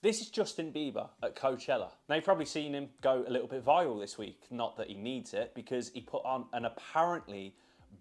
This is Justin Bieber at Coachella. Now you've probably seen him go a little bit viral this week, not that he needs it, because he put on an apparently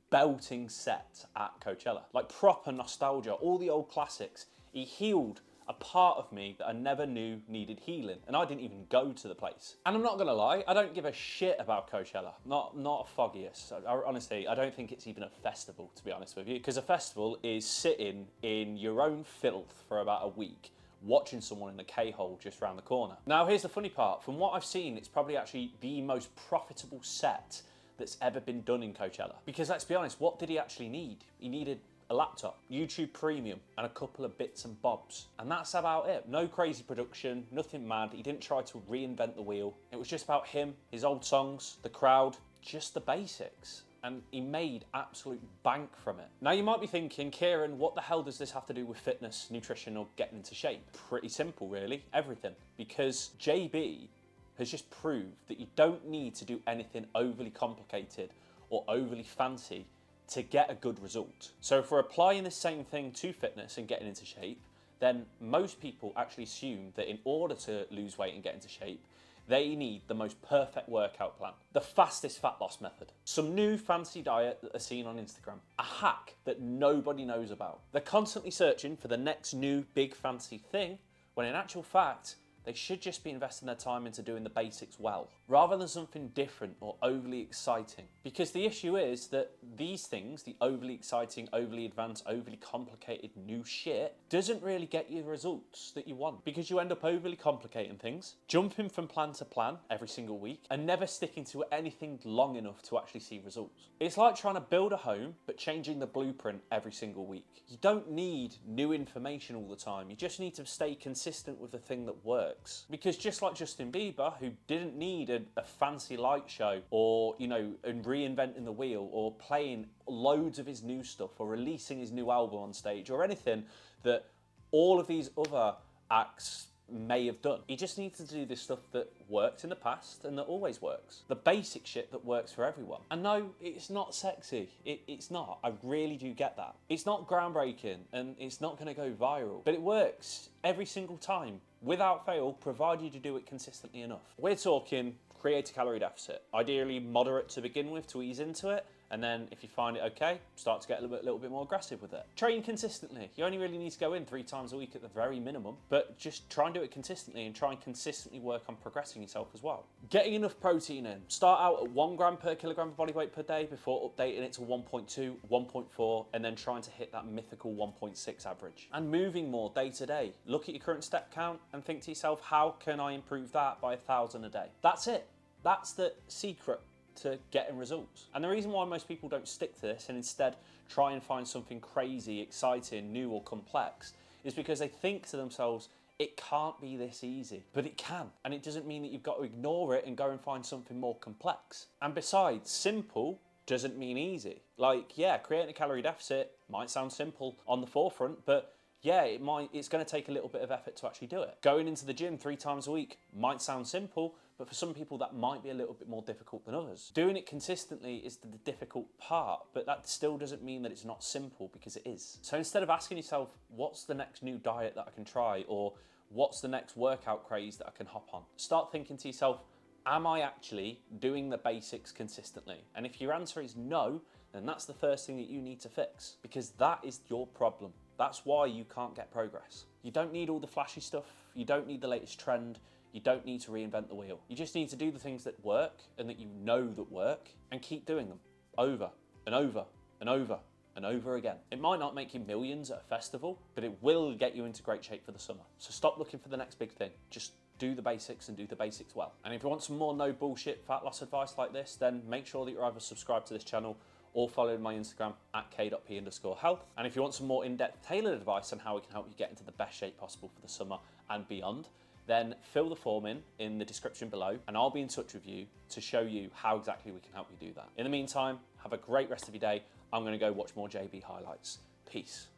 belting set at Coachella. Like proper nostalgia, all the old classics. He healed a part of me that I never knew needed healing, and I didn't even go to the place. And I'm not gonna lie, I don't give a shit about Coachella, not a foggiest. Honestly, I don't think it's even a festival, to be honest with you, because a festival is sitting in your own filth for about a week, watching someone in a K-hole just round the corner. Now here's the funny part, from what I've seen, it's probably actually the most profitable set that's ever been done in Coachella. Because let's be honest, what did he actually need? He needed a laptop, YouTube Premium, and a couple of bits and bobs. And that's about it. No crazy production, nothing mad. He didn't try to reinvent the wheel. It was just about him, his old songs, the crowd, just the basics. And he made absolute bank from it. Now you might be thinking, Kieran, what the hell does this have to do with fitness, nutrition, or getting into shape? Pretty simple, really, everything. Because JB has just proved that you don't need to do anything overly complicated or overly fancy to get a good result. So if we're applying the same thing to fitness and getting into shape, then most people actually assume that in order to lose weight and get into shape, they need the most perfect workout plan, the fastest fat loss method, some new fancy diet that they're seeing on Instagram, a hack that nobody knows about. They're constantly searching for the next new big fancy thing, when in actual fact, they should just be investing their time into doing the basics well, rather than something different or overly exciting. Because the issue is that these things, the overly exciting, overly advanced, overly complicated new shit, doesn't really get you the results that you want. Because you end up overly complicating things, jumping from plan to plan every single week, and never sticking to anything long enough to actually see results. It's like trying to build a home, but changing the blueprint every single week. You don't need new information all the time. You just need to stay consistent with the thing that works. Because just like Justin Bieber, who didn't need a fancy light show or, and reinventing the wheel or playing loads of his new stuff or releasing his new album on stage or anything that all of these other acts may have done. He just needs to do this stuff that worked in the past and that always works. The basic shit that works for everyone. And no, it's not sexy. It's not. I really do get that. It's not groundbreaking and it's not gonna go viral, but it works every single time, without fail, provided you do it consistently enough. We're talking create a calorie deficit. Ideally moderate to begin with to ease into it, and then if you find it okay, start to get a little bit more aggressive with it. Train consistently. You only really need to go in 3 times a week at the very minimum, but just try and do it consistently and try and consistently work on progressing yourself as well. Getting enough protein in. Start out at 1 gram per kilogram of body weight per day before updating it to 1.2, 1.4, and then trying to hit that mythical 1.6 average. And moving more day to day. Look at your current step count and think to yourself, how can I improve that by 1,000 a day? That's it. That's the secret to getting results. And the reason why most people don't stick to this and instead try and find something crazy, exciting, new or complex is because they think to themselves, it can't be this easy, but it can. And it doesn't mean that you've got to ignore it and go and find something more complex. And besides, simple doesn't mean easy. Like, yeah, creating a calorie deficit might sound simple on the forefront, but yeah, it's going to take a little bit of effort to actually do it. Going into the gym 3 times a week might sound simple, but for some people that might be a little bit more difficult than others. Doing it consistently is the difficult part, but that still doesn't mean that it's not simple, because it is. So instead of asking yourself, what's the next new diet that I can try, or what's the next workout craze that I can hop on, start thinking to yourself, am I actually doing the basics consistently? And if your answer is no, then that's the first thing that you need to fix, because that is your problem. That's why you can't get progress. You don't need all the flashy stuff. You don't need the latest trend. You don't need to reinvent the wheel. You just need to do the things that work and that you know that work, and keep doing them over and over and over and over again. It might not make you millions at a festival, but it will get you into great shape for the summer. So stop looking for the next big thing. Just do the basics and do the basics well. And if you want some more no bullshit fat loss advice like this, then make sure that you're either subscribed to this channel or following my Instagram at k.p_health. And if you want some more in-depth tailored advice on how we can help you get into the best shape possible for the summer and beyond, then fill the form in the description below, and I'll be in touch with you to show you how exactly we can help you do that. In the meantime, have a great rest of your day. I'm gonna go watch more JB highlights. Peace.